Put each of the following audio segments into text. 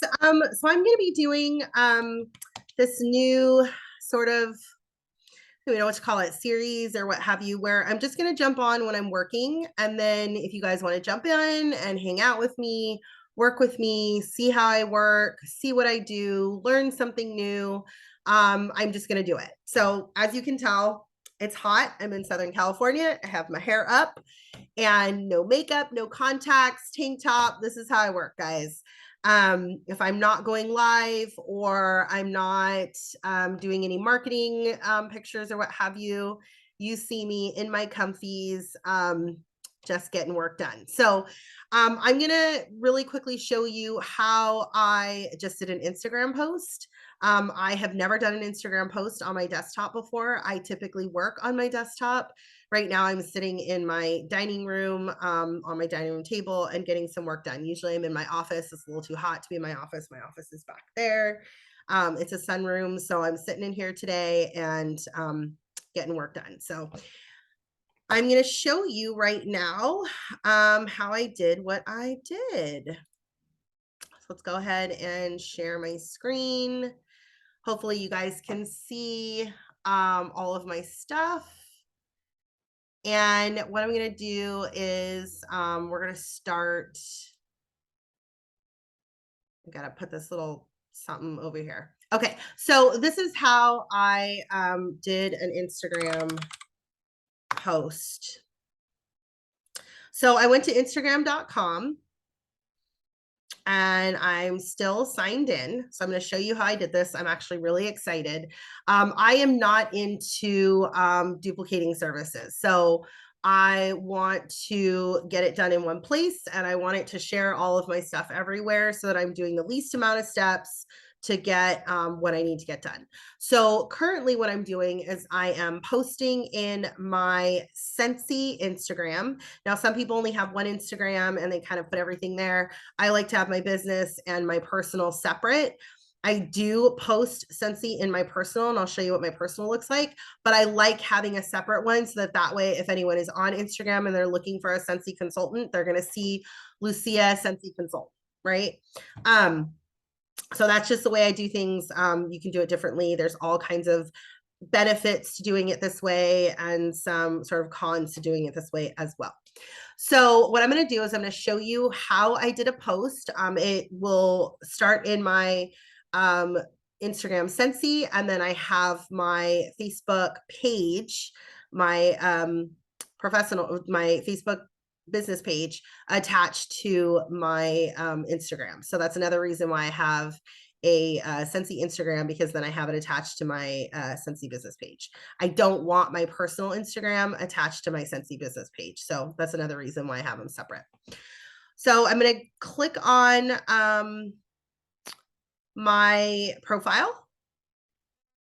So I'm going to be doing this new sort of, you know what to call it, series or what have you, where I'm just going to jump on when I'm working. And then if you guys want to jump in and hang out with me, work with me, see how I work, see what I do, learn something new, I'm just going to do it. So as you can tell, it's hot. I'm in Southern California. I have my hair up and no makeup, no contacts, tank top. This is how I work, guys. If I'm not going live or I'm not doing any marketing pictures or what have you, you see me in my comfies, just getting work done. So I'm going to really quickly show you how I just did an Instagram post. I have never done an Instagram post on my desktop before. I typically work on my desktop. Right now I'm sitting in my dining room, on my dining room table and getting some work done. Usually I'm in my office. It's a little too hot to be in my office. My office is back there. It's a sunroom. So I'm sitting in here today and getting work done. So I'm going to show you right now how I did what I did. So let's go ahead and share my screen. Hopefully you guys can see all of my stuff. And what I'm going to do is we're going to start. I got to put this little something over here. Okay, so this is how I did an Instagram post. So I went to Instagram.com and I'm still signed in. So I'm going to show you how I did this. I'm actually really excited. I am not into duplicating services. So I want to get it done in one place and I want it to share all of my stuff everywhere so that I'm doing the least amount of steps to get what I need to get done. So currently what I'm doing is I am posting in my Scentsy Instagram. Now, some people only have one Instagram and they kind of put everything there. I like to have my business and my personal separate. I do post Scentsy in my personal, and I'll show you what my personal looks like, but I like having a separate one so that way, if anyone is on Instagram and they're looking for a Scentsy consultant, they're going to see Lucia Scentsy consultant, right? So that's just the way I do things. You can do it differently. There's all kinds of benefits to doing it this way and some sort of cons to doing it this way as well. So what I'm going to do is I'm going to show you how I did a post. It will start in my Instagram Scentsy, and then I have my Facebook page, my my Facebook business page attached to my Instagram. So that's another reason why I have a Scentsy Instagram, because then I have it attached to my Scentsy business page. I don't want my personal Instagram attached to my Scentsy business page. So that's another reason why I have them separate. So I'm going to click on my profile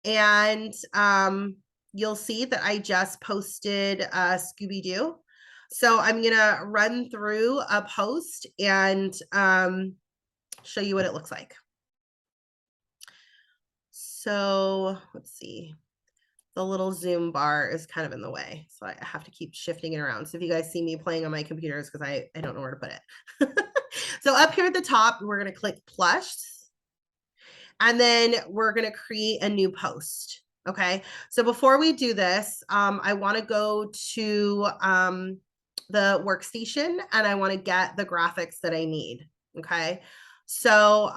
and you'll see that I just posted Scooby-Doo. So I'm going to run through a post and show you what it looks like. So let's see. The little zoom bar is kind of in the way, so I have to keep shifting it around. So if you guys see me playing on my computer, it's because I don't know where to put it. So up here at the top, we're going to click plus, and then we're going to create a new post. Okay, so before we do this, I want to go to the workstation and I want to get the graphics that I need. Okay, so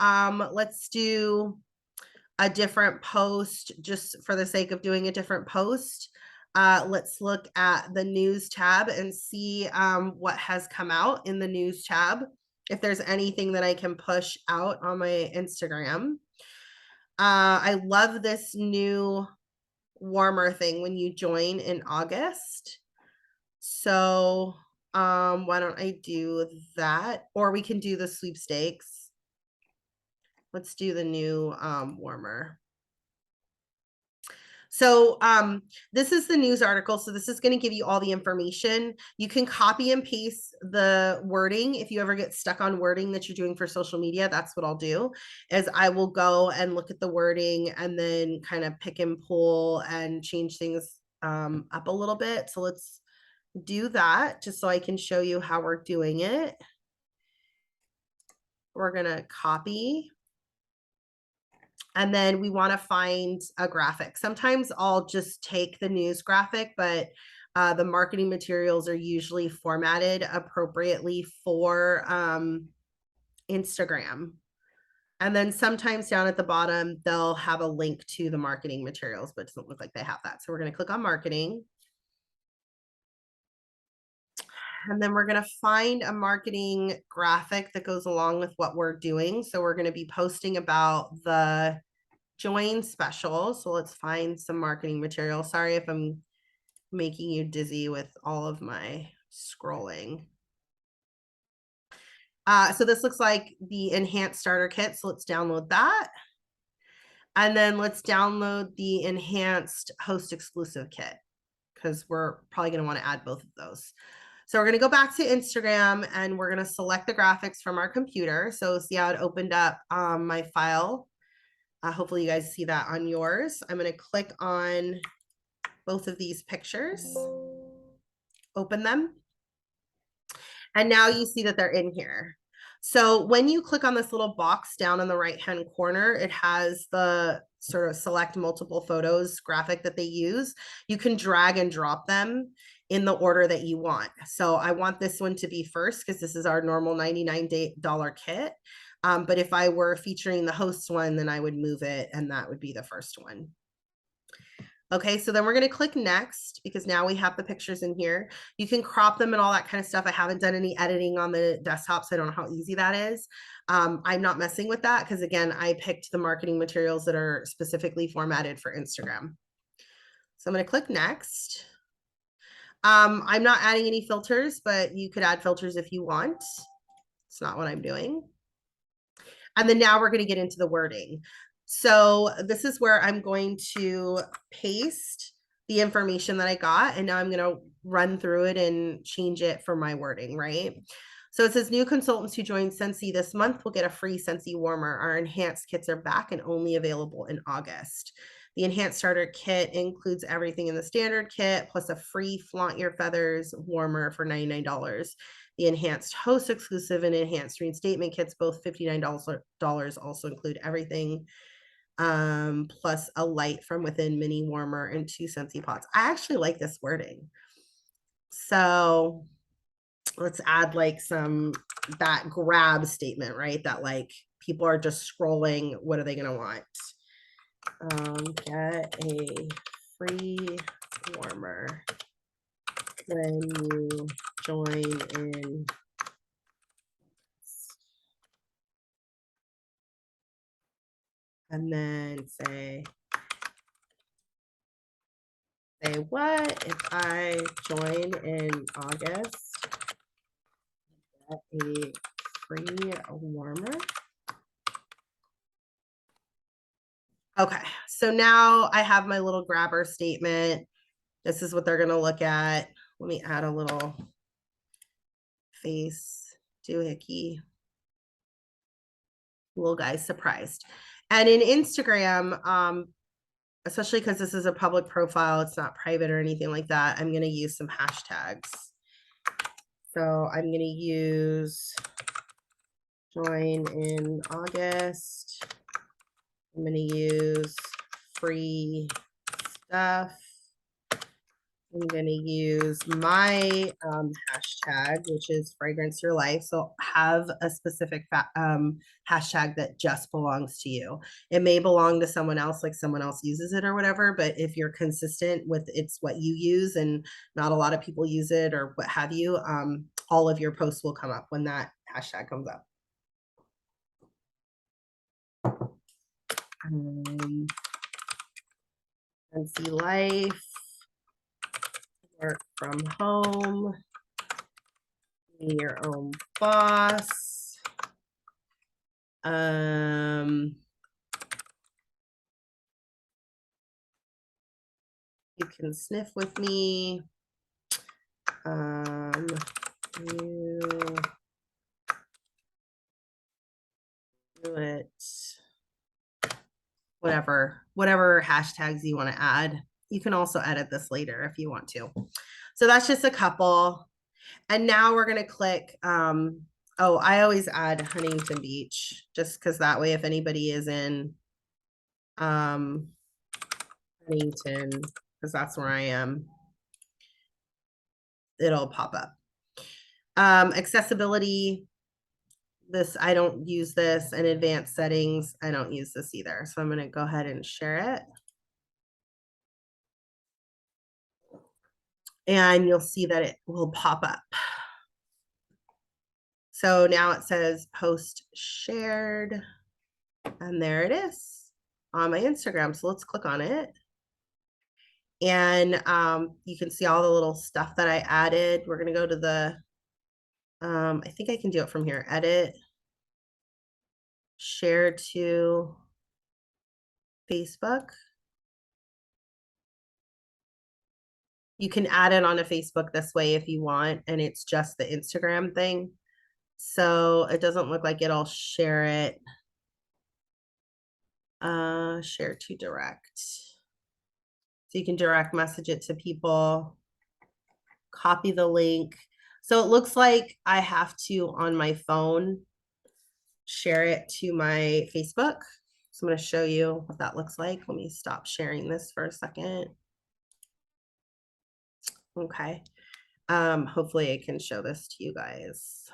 let's do a different post just for the sake of doing a different post. Let's look at the news tab and see what has come out in the news tab. If there's anything that I can push out on my Instagram. I love this new warmer thing when you join in August. So why don't I do that? Or we can do the sweepstakes. Let's do the new warmer. So this is the news article. So this is going to give you all the information. You can copy and paste the wording. If you ever get stuck on wording that you're doing for social media, that's what I'll do, is I will go and look at the wording and then kind of pick and pull and change things up a little bit. So let's do that just so I can show you how we're doing it. We're going to copy And then we want to find a graphic. Sometimes I'll just take the news graphic, but the marketing materials are usually formatted appropriately for Instagram. And then sometimes down at the bottom, they'll have a link to the marketing materials, but it doesn't look like they have that. So we're going to click on marketing. And then we're going to find a marketing graphic that goes along with what we're doing. So we're going to be posting about the join special. So let's find some marketing material. Sorry if I'm making you dizzy with all of my scrolling. So this looks like the enhanced starter kit. So let's download that. And then let's download the enhanced host exclusive kit, because we're probably going to want to add both of those. So we're going to go back to Instagram and we're going to select the graphics from our computer. So see how it opened up my file. Hopefully you guys see that on yours. I'm going to click on both of these pictures, open them. And now you see that they're in here. So when you click on this little box down in the right-hand corner, it has the sort of select multiple photos graphic that they use. You can drag and drop them in the order that you want. So I want this one to be first because this is our normal $99 kit. But if I were featuring the host one, then I would move it and that would be the first one. Okay, so then we're going to click next because now we have the pictures in here. You can crop them and all that kind of stuff. I haven't done any editing on the desktop, so I don't know how easy that is. I'm not messing with that because, again, I picked the marketing materials that are specifically formatted for Instagram. So I'm going to click next. I'm not adding any filters, but you could add filters if you want. It's not what I'm doing. And then now we're going to get into the wording. So this is where I'm going to paste the information that I got. And now I'm going to run through it and change it for my wording, right? So it says new consultants who join Scentsy this month will get a free Scentsy warmer. Our enhanced kits are back and only available in August. The enhanced starter kit includes everything in the standard kit, plus a free Flaunt Your Feathers warmer for $99. The enhanced host exclusive and enhanced reinstatement kits, both $59 also include everything, plus a light from within mini warmer and 2 Scentsy pots. I actually like this wording. So let's add like that grab statement, right? That like people are just scrolling. What are they going to want? Get a free warmer when you join in. And then say what if I join in August, get a free warmer. Okay, so now I have my little grabber statement. This is what they're going to look at. Let me add a little face doohickey. Little guy's surprised. And in Instagram, especially because this is a public profile, it's not private or anything like that, I'm going to use some hashtags. So I'm going to use join in August. I'm going to use free stuff. I'm going to use my hashtag, which is fragranceurlife. So have a specific hashtag that just belongs to you. It may belong to someone else, like someone else uses it or whatever, but if you're consistent with it's what you use and not a lot of people use it or what have you, all of your posts will come up when that hashtag comes up. Scentsy life. Work from home, be your own boss. You can sniff with me. You do it. Whatever hashtags you want to add. You can also edit this later if you want to. So that's just a couple. And now we're going to click, oh, I always add Huntington Beach just because that way if anybody is in Huntington, because that's where I am. It'll pop up. Accessibility, this, I don't use this, and advanced settings, I don't use this either. So I'm going to go ahead and share it. And you'll see that it will pop up. So now it says post shared, and there it is on my Instagram. So let's click on it. And you can see all the little stuff that I added. We're going to go to the, I think I can do it from here. Edit, share to Facebook. You can add it on a Facebook this way if you want, and it's just the Instagram thing. So it doesn't look like it'll share it. Share to direct. So you can direct message it to people, copy the link. So it looks like I have to, on my phone, share it to my Facebook. So I'm going to show you what that looks like. Let me stop sharing this for a second. Okay. Hopefully I can show this to you guys.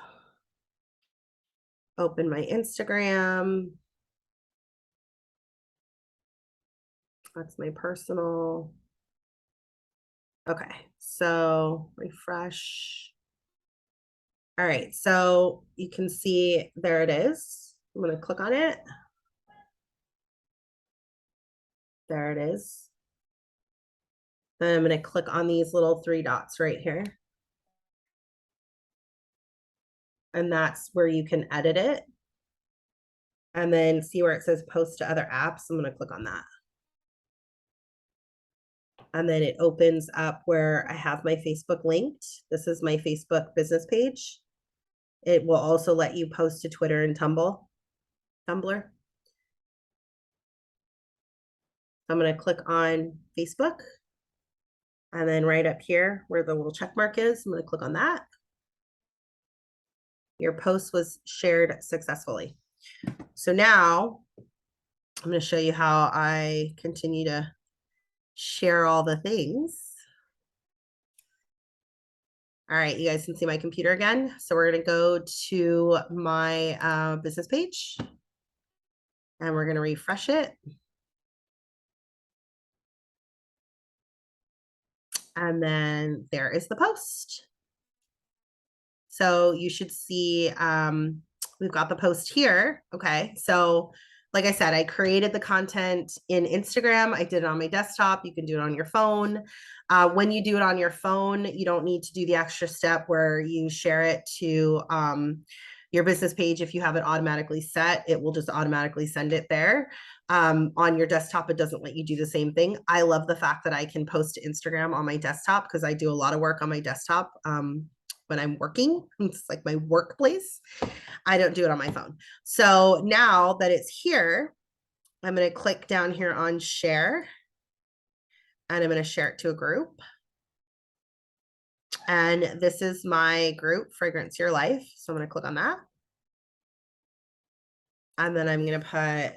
Open my Instagram. That's my personal. Okay, so refresh. All right, so you can see there it is. I'm going to click on it. There it is. Then I'm going to click on these little 3 dots right here. And that's where you can edit it. And then see where it says post to other apps. I'm going to click on that. And then it opens up where I have my Facebook linked. This is my Facebook business page. It will also let you post to Twitter and Tumblr. I'm going to click on Facebook. And then right up here where the little check mark is, I'm going to click on that. Your post was shared successfully. So now I'm going to show you how I continue to share all the things. All right, you guys can see my computer again. So we're going to go to my business page and we're going to refresh it. And then there is the post. So you should see, we've got the post here. Okay. So like I said, I created the content in Instagram. I did it on my desktop. You can do it on your phone. When you do it on your phone, you don't need to do the extra step where you share it to your business page. If you have it automatically set, it will just automatically send it there. On your desktop, it doesn't let you do the same thing. I love the fact that I can post to Instagram on my desktop because I do a lot of work on my desktop. When I'm working, it's like my workplace. I don't do it on my phone. So now that it's here, I'm going to click down here on share and I'm going to share it to a group. And this is my group, Fragrance Your Life. So I'm going to click on that. And then I'm going to put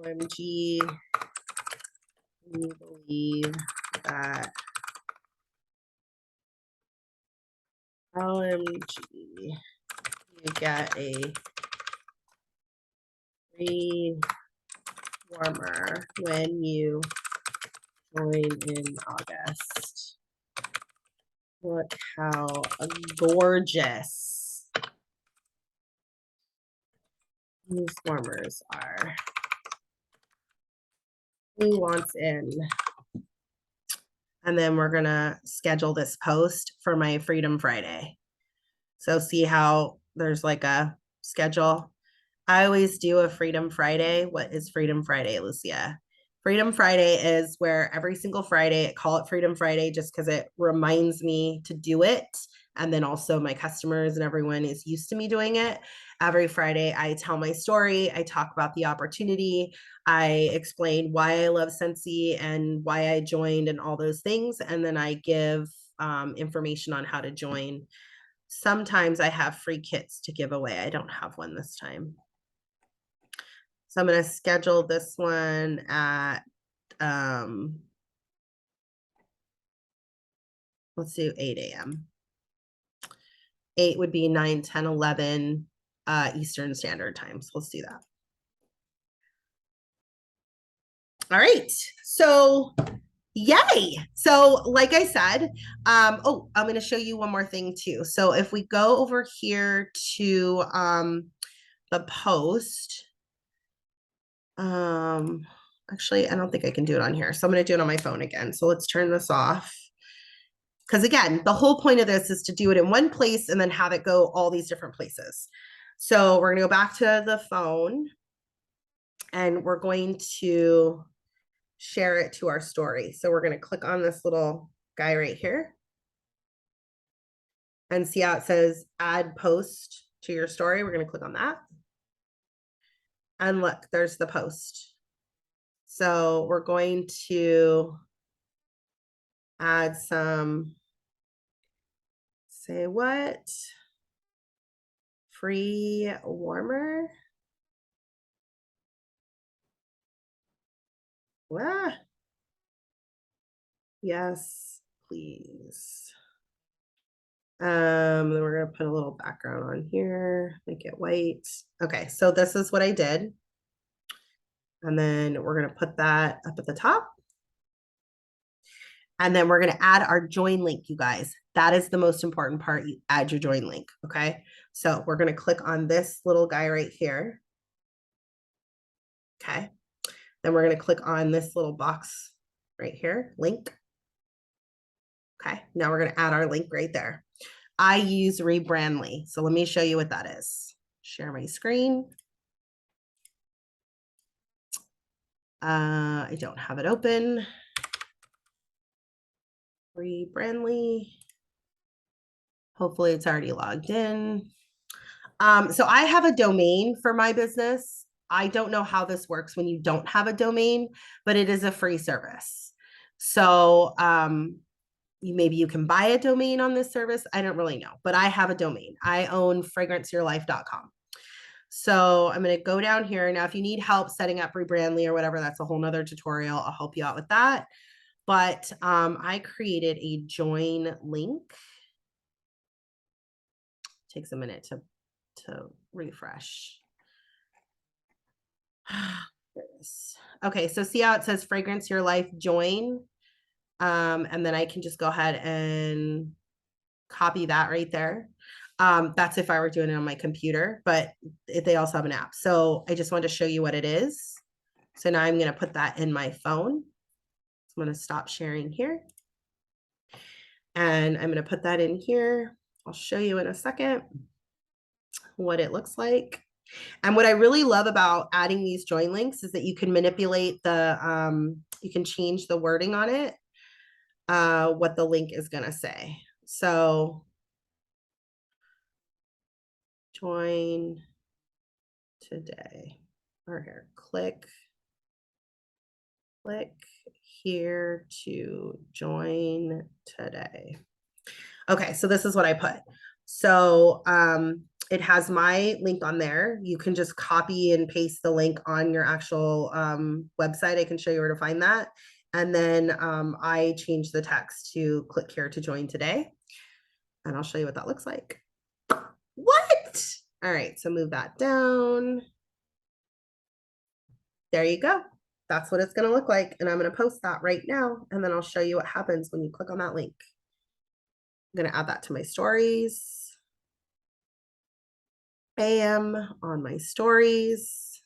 OMG, can you believe that OMG, you get a free warmer when you join in August. Look how gorgeous these warmers are. Who wants in? And then we're gonna schedule this post for my Freedom Friday. So see how there's like a schedule. I always do a Freedom Friday. What is Freedom Friday, Lucia? Freedom Friday is where every single Friday, I call it Freedom Friday just because it reminds me to do it. And then also my customers and everyone is used to me doing it. Every Friday, I tell my story. I talk about the opportunity. I explain why I love Scentsy and why I joined and all those things. And then I give information on how to join. Sometimes I have free kits to give away. I don't have one this time. So I'm going to schedule this one at, let's do 8 a.m. 8 would be 9, 10, 11 Eastern Standard Time. So let's do that. All right. So yay. So like I said, oh, I'm going to show you one more thing too. So if we go over here to the post, actually, I don't think I can do it on here. So I'm going to do it on my phone again. So let's turn this off. Because again, the whole point of this is to do it in one place and then have it go all these different places. So we're going to go back to the phone and we're going to share it to our story. So we're going to click on this little guy right here and see how it says add post to your story. We're going to click on that. And look, there's the post. So we're going to add some, say what? Free warmer. Ah. Yes, please. Then we're gonna put a little background on here, make it white. Okay, so this is what I did. And then we're gonna put that up at the top. And then we're gonna add our join link, you guys. That is the most important part. You add your join link, okay? So we're gonna click on this little guy right here. Okay. Then we're gonna click on this little box right here, link. Okay, now we're gonna add our link right there. I use Rebrandly. So let me show you what that is. Share my screen. I don't have it open. Rebrandly. Hopefully it's already logged in. So I have a domain for my business. I don't know how this works when you don't have a domain, but it is a free service. So maybe you can buy a domain on this service. I don't really know, but I have a domain. I own fragranceurlife.com. So I'm going to go down here. Now, if you need help setting up Rebrandly or whatever, that's a whole nother tutorial. I'll help you out with that. But I created a join link. Takes a minute to refresh. Okay, so see how it says Fragrance Your Life join? And then I can just go ahead and copy that right there. That's if I were doing it on my computer, but they also have an app. So I just wanted to show you what it is. So now I'm going to put that in my phone. So I'm going to stop sharing here. And I'm going to put that in here. I'll show you in a second what it looks like. And what I really love about adding these join links is that you can manipulate the, you can change the wording on it, what the link is going to say. So join today, or here, click here to join today. Okay, so this is what I put. So it has my link on there. You can just copy and paste the link on your actual website. I can show you where to find that. And then I change the text to click here to join today. And I'll show you what that looks like. What? All right, so move that down. There you go. That's what it's going to look like. And I'm going to post that right now. And then I'll show you what happens when you click on that link. I'm going to add that to my stories. AM on my stories.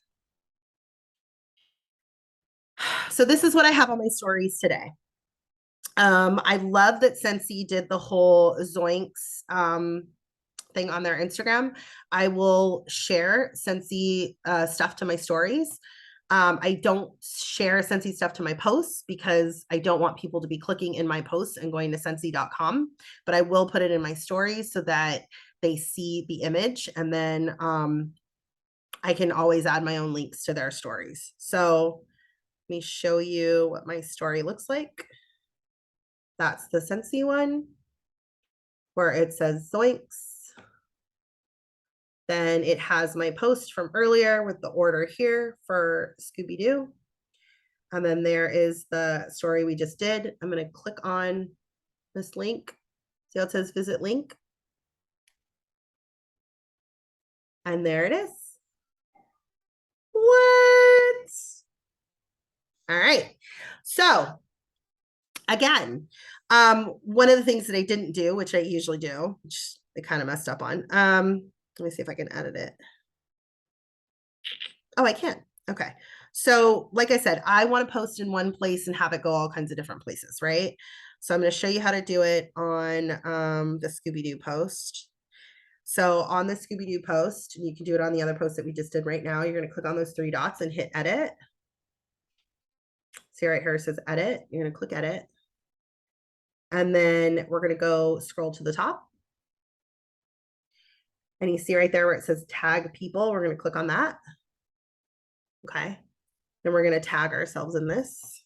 So this is what I have on my stories today. I love that Scentsy did the whole Zoinks thing on their Instagram. I will share Scentsy stuff to my stories. I don't share Scentsy stuff to my posts because I don't want people to be clicking in my posts and going to scentsy.com, but I will put it in my stories so that they see the image, and then I can always add my own links to their stories. So let me show you what my story looks like. That's the Scentsy one where it says Zoinks. Then it has my post from earlier with the order here for Scooby-Doo. And then there is the story we just did. I'm going to click on this link. See how it says visit link? And there it is. What? All right. So again, one of the things that I didn't do, which I usually do, which I kind of messed up on. Let me see if I can edit it. Oh, I can. Okay. So like I said, I want to post in one place and have it go all kinds of different places, right? So I'm going to show you how to do it on the Scooby-Doo post. So on the Scooby-Doo post, and you can do it on the other post that we just did right now, you're going to click on those three dots and hit edit. See right here, it says edit. You're going to click edit. And then we're going to go scroll to the top. And you see right there where it says tag people, we're going to click on that. Okay. Then we're going to tag ourselves in this.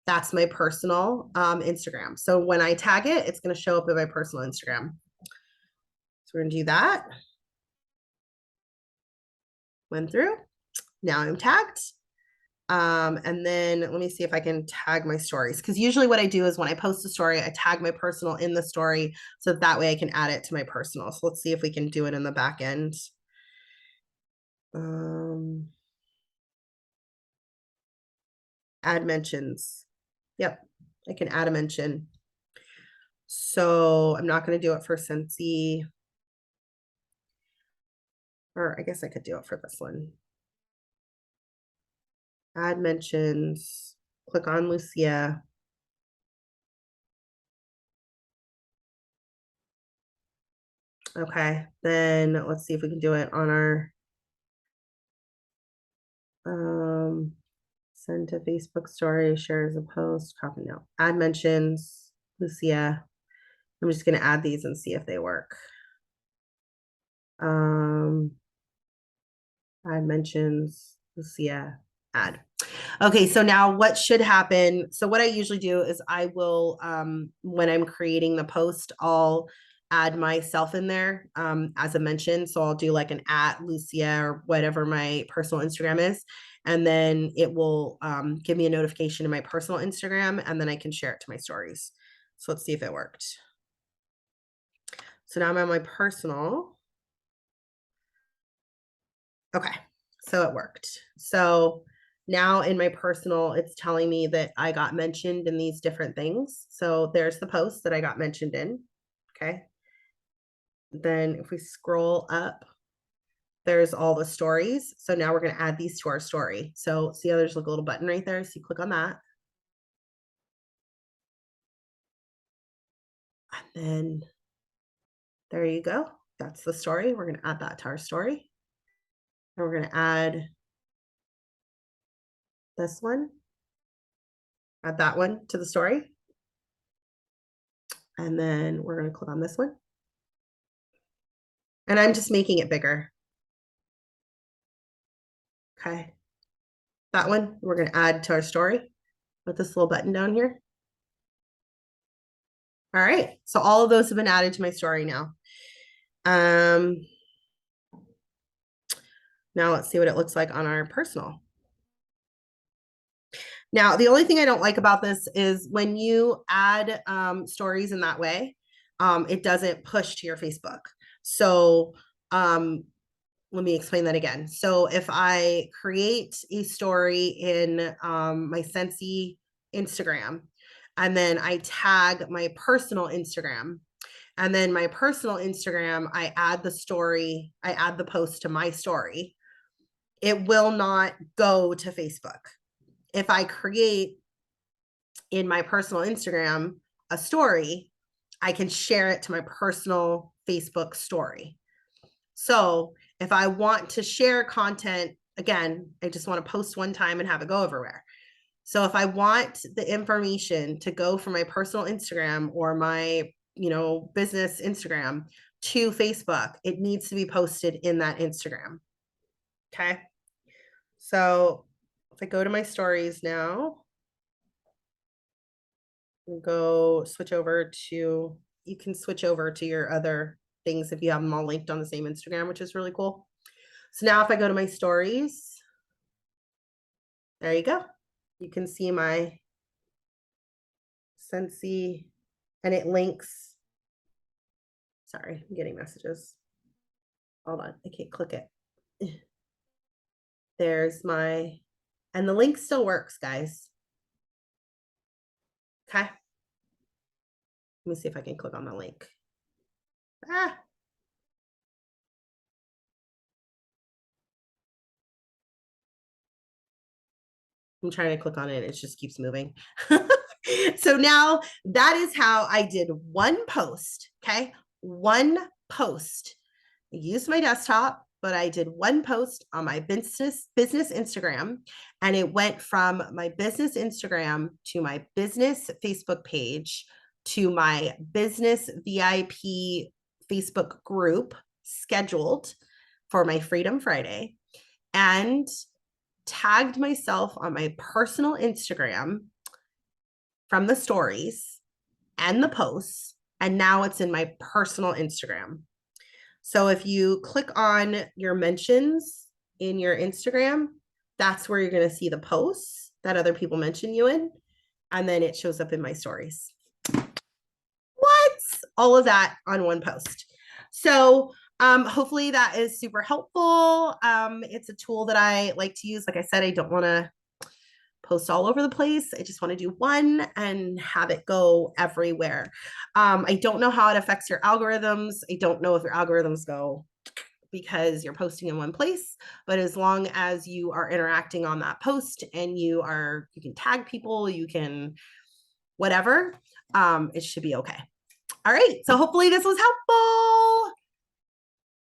That's my personal Instagram. So when I tag it, it's going to show up in my personal Instagram. So we're going to do that. Went through. Now I'm tagged. And then let me see if I can tag my stories. Because usually what I do is when I post a story, I tag my personal in the story so that way I can add it to my personal. So let's see if we can do it in the back end. Add mentions. Yep, I can add a mention. So I'm not going to do it for scentsy. Or I guess I could do it for this one. Add mentions. Click on Lucia. Okay, then let's see if we can do it on our send to Facebook story, share as a post, copy now. Add mentions, Lucia. I'm just going to add these and see if they work. Add mentions, Lucia, add. Okay, so now what should happen? So what I usually do is I will, when I'm creating the post, I'll add myself in there as a mention. So I'll do like an @Lucia or whatever my personal Instagram is. And then it will give me a notification in my personal Instagram, and then I can share it to my stories. So let's see if it worked. So now I'm on my personal. Okay, so it worked. So now in my personal, it's telling me that I got mentioned in these different things. So there's the post that I got mentioned in. Okay. Then if we scroll up, there's all the stories. So now we're going to add these to our story. So see how there's like a little button right there. So you click on that. And then there you go. That's the story. We're going to add that to our story. And we're going to add this one. Add that one to the story. And then we're going to click on this one. And I'm just making it bigger. Okay. That one we're going to add to our story with this little button down here. All right. So all of those have been added to my story now. Now let's see what it looks like on our personal. Now, the only thing I don't like about this is when you add stories in that way, it doesn't push to your Facebook. So let me explain that again. So if I create a story in my scentsy Instagram, and then I tag my personal Instagram, and then my personal Instagram, I add the story, I add the post to my story, it will not go to Facebook. If I create in my personal Instagram a story, I can share it to my personal Facebook story. So if I want to share content, again, I just want to post one time and have it go everywhere. So if I want the information to go from my personal Instagram or my, business Instagram to Facebook, it needs to be posted in that Instagram. Okay. So if I go to my stories now, go switch over to you can switch over to your other things if you have them all linked on the same Instagram, which is really cool. So now if I go to my stories, there you go. You can see my scentsy and it links. Sorry, I'm getting messages. Hold on, I can't click it. There's my, and the link still works, guys. Okay. Let me see if I can click on the link. Ah. I'm trying to click on it. It just keeps moving. So now that is how I did one post. Okay. One post. I used my desktop, but I did one post on my business Instagram, and it went from my business Instagram to my business Facebook page to my business VIP Facebook group scheduled for my Freedom Friday, and tagged myself on my personal Instagram from the stories and the posts, and now it's in my personal Instagram. So if you click on your mentions in your Instagram, that's where you're going to see the posts that other people mention you in, and then it shows up in my stories. What? All of that on one post. So hopefully that is super helpful. It's a tool that I like to use. Like I said, I don't want to post all over the place. I just want to do one and have it go everywhere. I don't know how it affects your algorithms. I don't know if your algorithms go because you're posting in one place, but as long as you are interacting on that post and you can tag people, you can whatever, it should be okay. All right. So hopefully this was helpful.